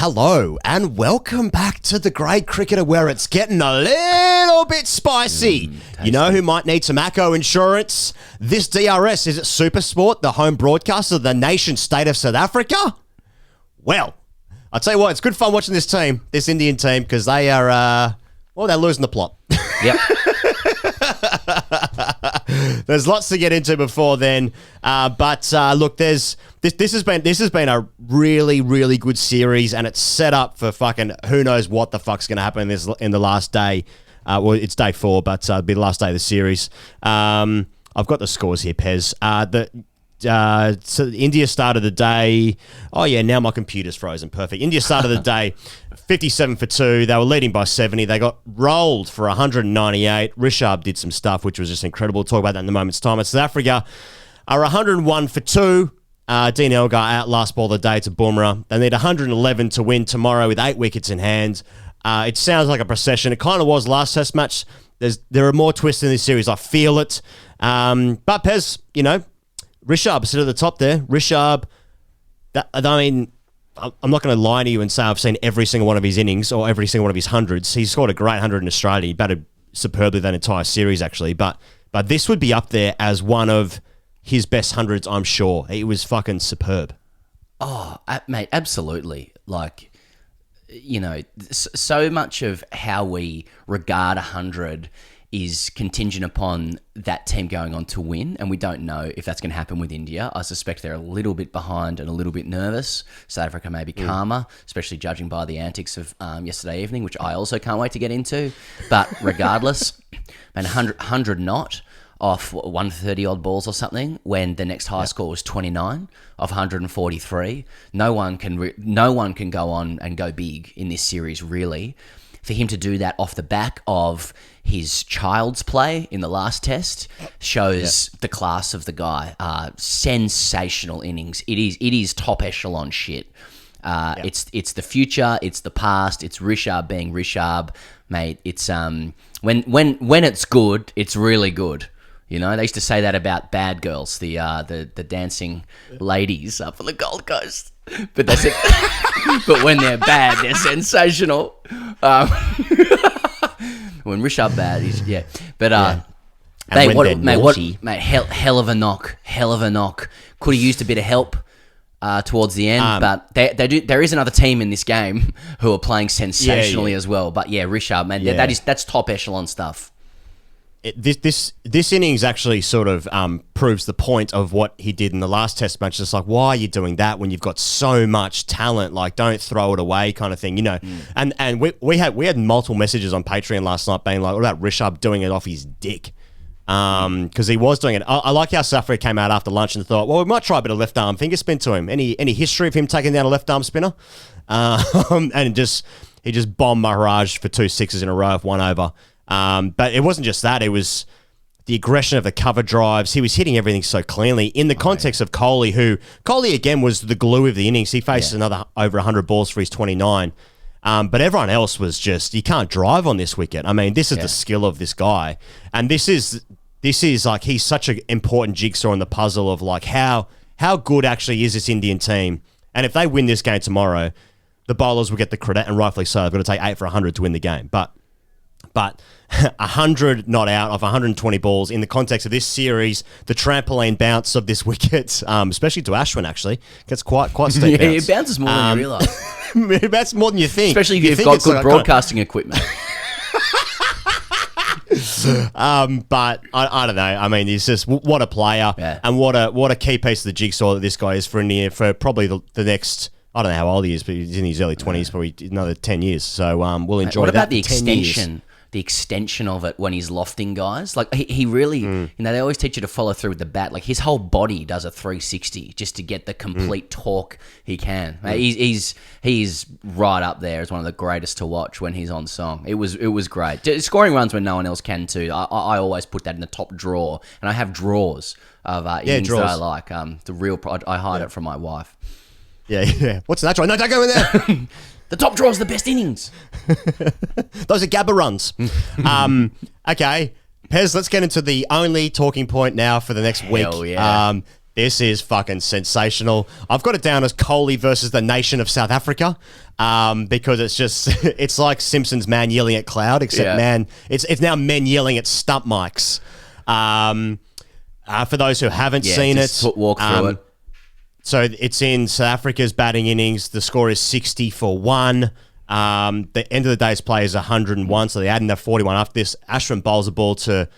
Hello and welcome back to the Grade Cricketer, where it's getting a little bit spicy. You know who might need some ACO insurance? This DRS, is it Supersport, the home broadcaster of the nation state of South Africa? Well, I'll tell you what, it's good fun watching this team, this Indian team, because they are, they're losing the plot. Yep. There's lots to get into before then, but look, this has been a really, really good series, and it's set up for fucking who knows what the fuck's going to happen in the last day. Well, it's day 4, but it'll be the last day of the series. I've got the scores here, Pez. So India started the day. Oh yeah, now my computer's frozen. Perfect. India started the day 57 for 2. They were leading by 70. They got rolled for 198. Rishabh did some stuff which was just incredible. We'll talk about that in a moment's time. And South Africa are 101 for 2. Dean Elgar out last ball of the day to Bumrah. They need 111 to win tomorrow with 8 wickets in hand. It sounds like a procession. It kind of was last Test match. There are more twists in this series. I feel it. But Pez, Rishabh sit at the top there. Rishabh, I'm not going to lie to you and say I've seen every single one of his innings or every single one of his hundreds. He scored a great 100 in Australia. He batted superbly that entire series, actually. But this would be up there as one of his best hundreds, I'm sure. It was fucking superb. Oh, mate, absolutely. So much of how we regard 100 is contingent upon that team going on to win, and we don't know if that's going to happen with India. I suspect they're a little bit behind and a little bit nervous. South Africa may be calmer, especially judging by the antics of yesterday evening, which I also can't wait to get into. But regardless, man, 100 not off 130-odd balls or something, when the next high score was 29 off 143. No one can go on and go big in this series, really. For him to do that off the back of his child's play in the last Test shows the class of the guy. Sensational innings. It is top echelon shit. It's the future. It's the past. It's Rishabh being Rishabh, mate. It's when it's good, it's really good. They used to say that about Bad Girls, the dancing ladies up on the Gold Coast. But they said, but when they're bad, they're sensational. When Rishabh bad, he's But hell of a knock. Could have used a bit of help towards the end, but they do. There is another team in this game who are playing sensationally as well. But Rishabh, man, that's top echelon stuff. This innings actually sort of proves the point of what he did in the last Test match. It's like, why are you doing that when you've got so much talent? Like, don't throw it away, kind of thing, And we had multiple messages on Patreon last night being like, what about Rishabh doing it off his dick? Because he was doing it. I like how South Africa came out after lunch and thought, well, we might try a bit of left arm finger spin to him. Any history of him taking down a left arm spinner? And he just bombed Maharaj for 2 sixes in a row of 1 over. But it wasn't just that. It was the aggression of the cover drives. He was hitting everything so cleanly in the context of Kohli, who Kohli, again, was the glue of the innings. He faced another over 100 balls for his 29. But everyone else was just, you can't drive on this wicket. I mean, this is the skill of this guy. And this is like, he's such an important jigsaw in the puzzle of like how good actually is this Indian team. And if they win this game tomorrow, the bowlers will get the credit, and rightfully so. They've got to take 8 for 100 to win the game. But 100 not out of 120 balls in the context of this series, the trampoline bounce of this wicket, especially to Ashwin, actually, gets quite steep. It bounces more than you realise. It bounces more than you think. Especially if you've got good broadcasting equipment. But I don't know. I mean, it's just what a player and what a key piece of the jigsaw that this guy is for India for probably the next. I don't know how old he is, but he's in his early 20s, probably another 10 years. So we'll enjoy that. What about the 10 extension? Years. The extension of it when he's lofting guys. Like, he really, they always teach you to follow through with the bat. Like, his whole body does a 360 just to get the complete torque he can. He's right up there as one of the greatest to watch when he's on song. It was great. Scoring runs when no one else can too. I always put that in the top drawer. And I have drawers of innings that I like. The real, I hide it from my wife. Yeah. What's that? No, don't go in there. The top drawer's the best innings. Those are Gabba runs. Okay, Pez, let's get into the only talking point now for the next week. Yeah. This is fucking sensational. I've got it down as Coley versus the nation of South Africa, because it's just it's like Simpsons man yelling at cloud, except man, it's now men yelling at stump mics. For those who haven't seen it, walk through it. So it's in South Africa's batting innings. The score is 60 for 1. The end of the day's play is 101, so they add in their 41 after this. Ashwin bowls the ball to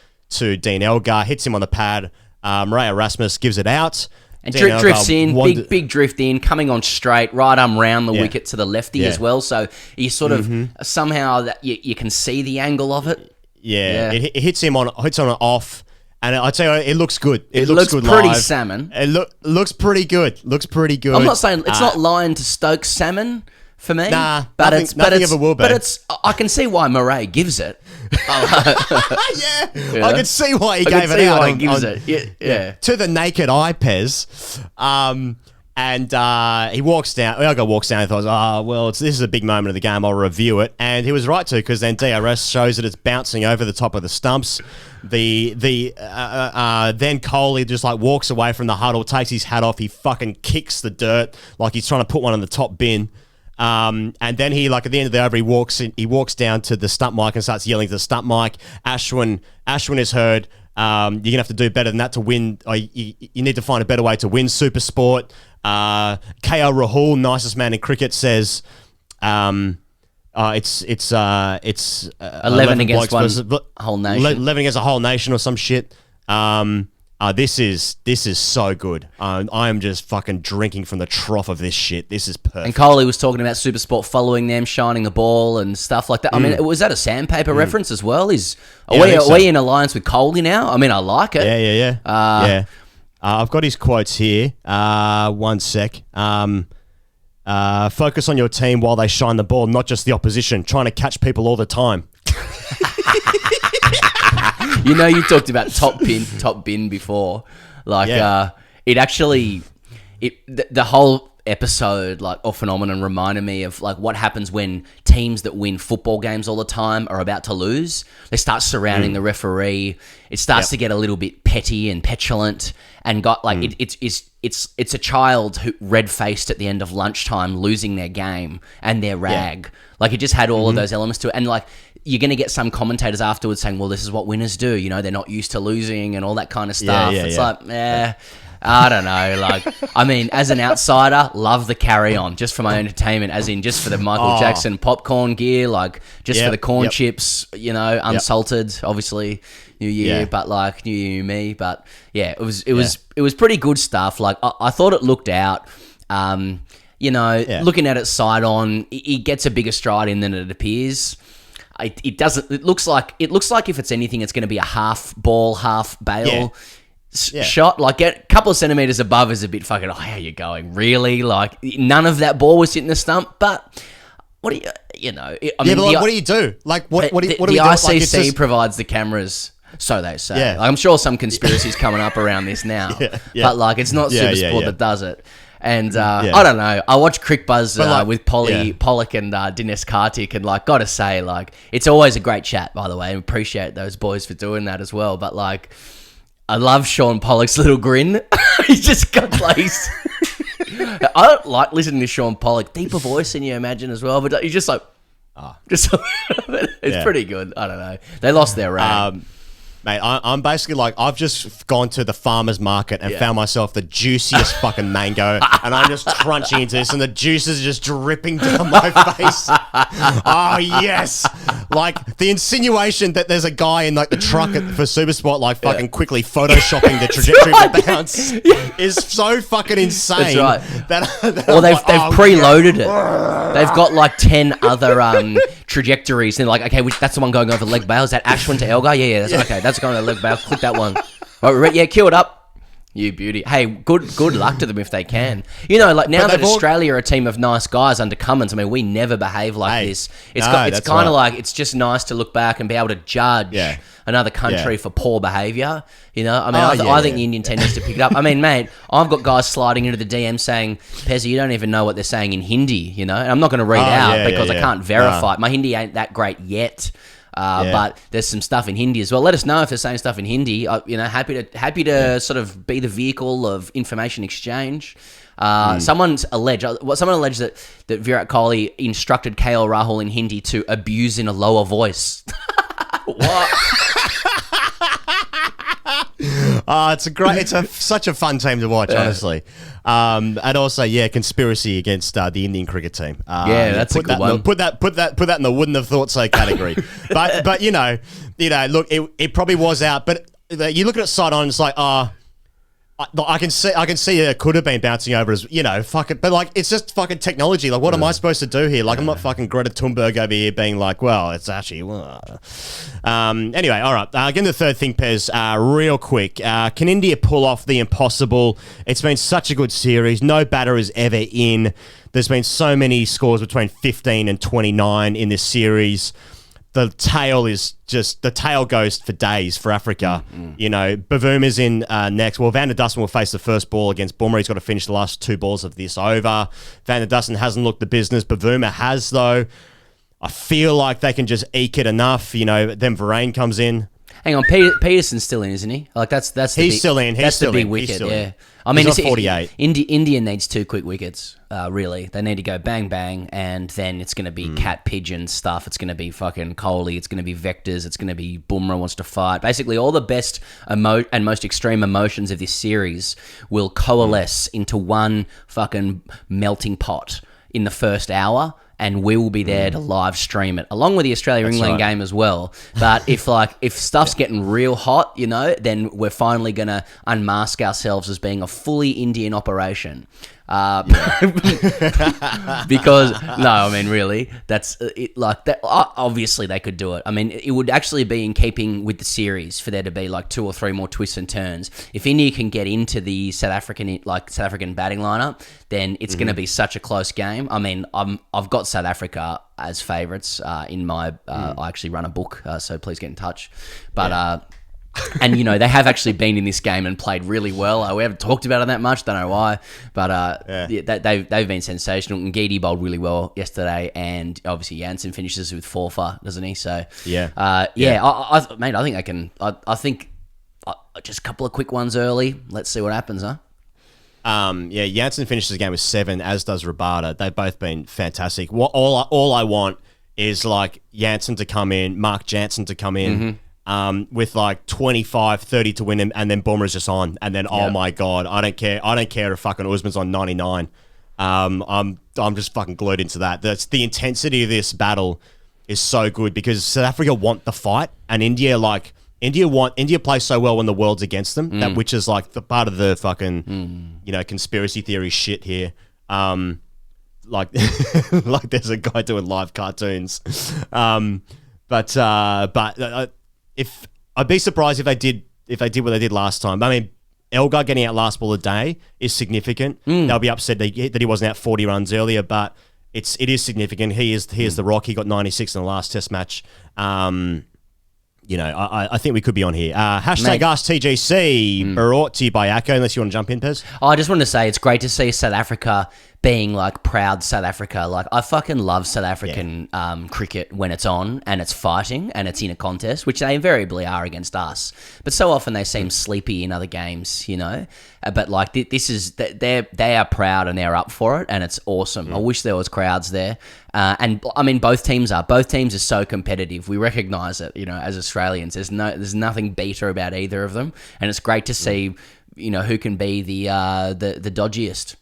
Dean Elgar, hits him on the pad. Murray Erasmus gives it out. And drifts in, big drift in, coming on straight, right arm round the wicket to the lefty as well. So you sort of somehow that you can see the angle of it. Yeah. It hits him on an off. And I'd say it looks good. It looks good pretty live. salmon. It looks pretty good. Looks pretty good. I'm not saying it's not Lion to Stoke salmon for me. Nah, but nothing ever will be. But I can see why Murray gives it. I can see why he gave it out. Why he gives it. Yeah. To the naked eye, Pez. And he walks down. Elgar walks down and thought, this is a big moment of the game. I'll review it. And he was right to, because then DRS shows that it's bouncing over the top of the stumps. Then Coley just like walks away from the huddle, takes his hat off. He fucking kicks the dirt like he's trying to put one in the top bin. And then he, like at the end of the over, he walks down to the stump mic and starts yelling to the stump mic. Ashwin is heard. You're gonna have to do better than that to win. You need to find a better way to win Super Sport. KL Rahul, nicest man in cricket, says, it's 11 against one whole nation. 11 against a whole nation or some shit. This is so good. I am just fucking drinking from the trough of this shit. This is perfect. And Coley was talking about Supersport following them, shining the ball and stuff like that. I mean, was that a sandpaper reference as well? Are we in alliance with Coley now? I mean, I like it. Yeah. I've got his quotes here. One sec. Focus on your team while they shine the ball, not just the opposition. Trying to catch people all the time. You know, you talked about top bin before. Like, the whole episode, like, or phenomenon reminded me of, like, what happens when teams that win football games all the time are about to lose. They start surrounding the referee. It starts to get a little bit petty and petulant, and it's a child who red-faced at the end of lunchtime losing their game and their rag. Like, it just had all of those elements to it. And, like, you're going to get some commentators afterwards saying, well, this is what winners do. You know, they're not used to losing and all that kind of stuff. I don't know. Like, I mean, as an outsider, love the carry on just for my entertainment, as in just for the Michael Jackson popcorn gear, like just for the corn chips, you know, unsalted, obviously, New Year, but like New Year, me. But yeah, it was pretty good stuff. Like, I thought it looked out. Looking at it side on, he gets a bigger stride in than it appears. It doesn't. It looks like if it's anything, it's going to be a half ball, half bail shot. Like, get a couple of centimeters above is a bit fucking. Oh, how are you going? Really? Like, none of that ball was hitting the stump. But what do you know? I mean, what do you do? Like, what do we do? The ICC provides the cameras. So they say. Yeah. Like, I'm sure some conspiracy's coming up around this now. But like, it's not Supersport that does it. And I don't know. I watch Crick Buzz with Pollock and Dinesh Karthik, and like, gotta say, like, it's always a great chat. By the way, I appreciate those boys for doing that as well. But like, I love Sean Pollock's little grin. He's just got like. I don't like listening to Sean Pollock, deeper voice than you imagine as well. But he's just like, it's pretty good. I don't know. They lost their rag. Mate, I'm basically like, I've just gone to the farmer's market and found myself the juiciest fucking mango, and I'm just crunching into this, and the juice is just dripping down my face. Oh, yes. Like, the insinuation that there's a guy in, like, the truck for Supersport, like, fucking quickly photoshopping the trajectory of the bounce is so fucking insane. That's right. They've preloaded it. They've got, like, 10 other trajectories, and they're like, okay, that's the one going over leg bail. Is that Ashwin to Elgar? Yeah, that's okay. That's going to leg bail. Click that one. Right, yeah, queue it up. You beauty. Hey, good luck to them if they can. You know, like, now that Australia are a team of nice guys under Cummins, I mean, we never behave like this. It's kind of like, it's just nice to look back and be able to judge another country for poor behaviour. You know, I mean, I think the Indian team needs to pick it up. I mean, mate, I've got guys sliding into the DM saying, Pezzy, you don't even know what they're saying in Hindi, you know? And I'm not going to read out because I can't verify it. My Hindi ain't that great yet. But there's some stuff in Hindi as well. Let us know if there's same stuff in Hindi. Happy to sort of be the vehicle of information exchange. Someone alleged that Virat Kohli instructed KL Rahul in Hindi to abuse in a lower voice. What? Such a fun team to watch, honestly. And also, conspiracy against the Indian cricket team. That's a good one. Put that in the wouldn't have thought so category. but look, it probably was out. But you look at it side on, it's like, I can see it could have been bouncing over as, fuck it. But, like, it's just fucking technology. Like, what am I supposed to do here? Like, I'm not fucking Greta Thunberg over here being like, well, it's actually... Anyway, all right. Getting the third thing, Pez, real quick. Can India pull off the impossible? It's been such a good series. No batter is ever in. There's been so many scores between 15 and 29 in this series. The tail goes for days for Africa. Bavoom is in next. Well, Van der Dussen will face the first ball against Bumrah. He's got to finish the last 2 balls of this over. Van der Dussen hasn't looked the business. Bavoom has, though. I feel like they can just eke it enough. Then Varane comes in. Hang on, Peterson's still in, isn't he? Like that's he's still in. That's the big wicket. Yeah, I mean, he's on 48. India needs 2 quick wickets. Really, they need to go bang bang, and then it's going to be cat pigeon stuff. It's going to be fucking Kohli. It's going to be vectors. It's going to be Bumrah wants to fight. Basically, all the best and most extreme emotions of this series will coalesce into one fucking melting pot in the first hour. And we will be there to live stream it, along with the Australia-England game as well. But if stuff's getting real hot, then we're finally going to unmask ourselves as being a fully Indian operation. Because really, that's it. Like that, obviously they could do it. I mean, it would actually be in keeping with the series for there to be like 2 or 3 more twists and turns. If India can get into the South African batting lineup, then it's going to be such a close game. I mean, I've got South Africa as favourites in my. I actually run a book, so please get in touch. But. And they have actually been in this game and played really well. We haven't talked about it that much, don't know why, but they've been sensational. And Ngidi bowled really well yesterday, and obviously Jansen finishes with 4 for, doesn't he? So I think they can. I think just a couple of quick ones early. Let's see what happens, huh? Jansen finishes the game with 7, as does Rabada. They've both been fantastic. All I want is like Jansen to come in, Mark Jansen to come in. Mm-hmm. With like 25, 30 to win him, and then Bumrah's just on, and then oh my god, I don't care if fucking Usman's on 99. I'm just fucking glued into that. That's the intensity of this battle is so good because South Africa want the fight, and India plays so well when the world's against them. That which is like the part of the fucking conspiracy theory shit here. Like there's a guy doing live cartoons, but if I'd be surprised if they did what they did last time. I mean, Elgar getting out last ball of the day is significant. They'll be upset that he wasn't out 40 runs earlier, but it is significant. He is the rock. He got 96 in the last Test match. I think we could be on here. Hashtag AskTGC brought to you by Acco, unless you want to jump in, Pez. I just want to say it's great to see South Africa being like proud South Africa. Like I fucking love South African cricket when it's on and it's fighting and it's in a contest, which they invariably are against us. But so often they seem sleepy in other games, But like this is they are proud and they're up for it, and it's awesome. I wish there was crowds there. And I mean, both teams are so competitive. We recognise it, as Australians. There's nothing beta about either of them, and it's great to see, who can be the dodgiest.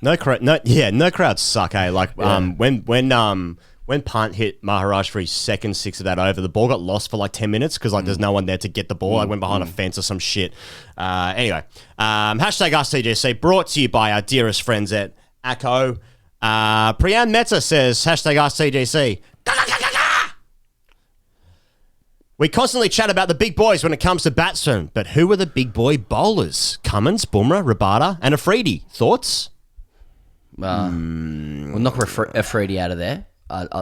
No crowds suck, eh? Like when Punt hit Maharaj for his second 6 of that over, the ball got lost for like 10 minutes because there's no one there to get the ball. I went behind a fence or some shit. Anyway, hashtag AskTGC brought to you by our dearest friends at Acco. Priyan Mehta says hashtag AskTGC. We constantly chat about the big boys when it comes to batsmen, but who are the big boy bowlers? Cummins, Bumrah, Rabada, and Afridi. Thoughts? We'll knock Afridi out of there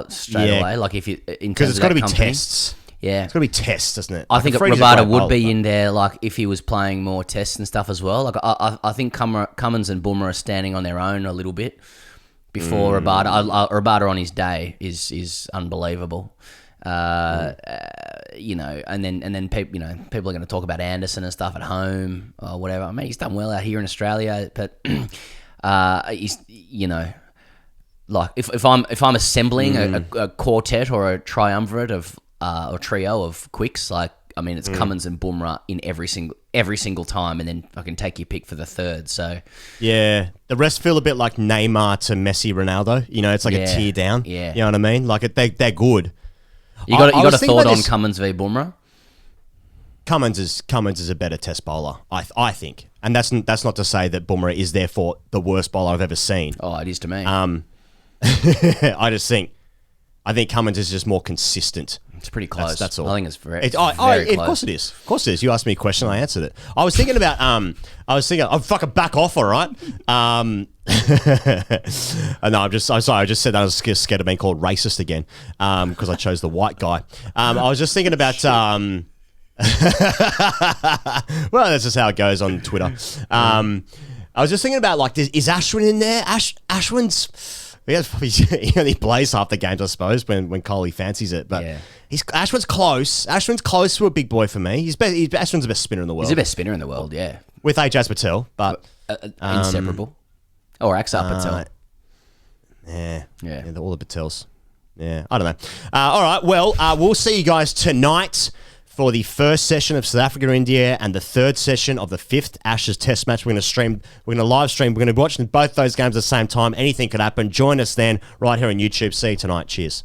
straight away. Like if you because it's got to be tests. Yeah, it's got to be tests, doesn't it? I think Rabada would be in there, like if he was playing more tests and stuff as well. Like I think Cummins and Bumrah are standing on their own a little bit before Rabada. Rabada on his day is unbelievable. You know, and then people, you know, people are going to talk about Anderson and stuff at home or whatever. I mean, he's done well out here in Australia, but he's, you know, like if I'm assembling a quartet or a triumvirate of or trio of quicks, like, I mean, it's Cummins and Bumrah in every single time, and then I can take your pick for the third. So yeah, the rest feel a bit like Neymar to Messi, Ronaldo. You know, it's like a tier down. Yeah, you know what I mean? Like they're good. You got a thought on Cummins v Bumrah? Cummins is a better test bowler, I think, and that's not to say that Bumrah is therefore the worst bowler I've ever seen. Oh, it is to me. I think Cummins is just more consistent. It's pretty close. That's all. I think it's very close. Of course it is. Of course it is. You asked me a question, I answered it. I was thinking about I'll fucking back off, all right? No, I'm sorry. I just said that I was scared of being called racist again because I chose the white guy. I was just thinking about well, that's just how it goes on Twitter. I was just thinking about, like, is Ashwin in there? Ashwin's. He only plays half the games, I suppose, when Kohli fancies it. But Ashwin's close. Ashwin's close to a big boy for me. Ashwin's the best spinner in the world. He's the best spinner in the world, yeah. With Ajaz Patel, but inseparable. Or Axar Patel. Yeah, all the Patels. Yeah, I don't know. All right, well, we'll see you guys tonight for the first session of South Africa, India, and the third session of the 5th Ashes Test match. We're going to live stream. We're going to be watching both those games at the same time. Anything could happen. Join us then right here on YouTube. See you tonight. Cheers.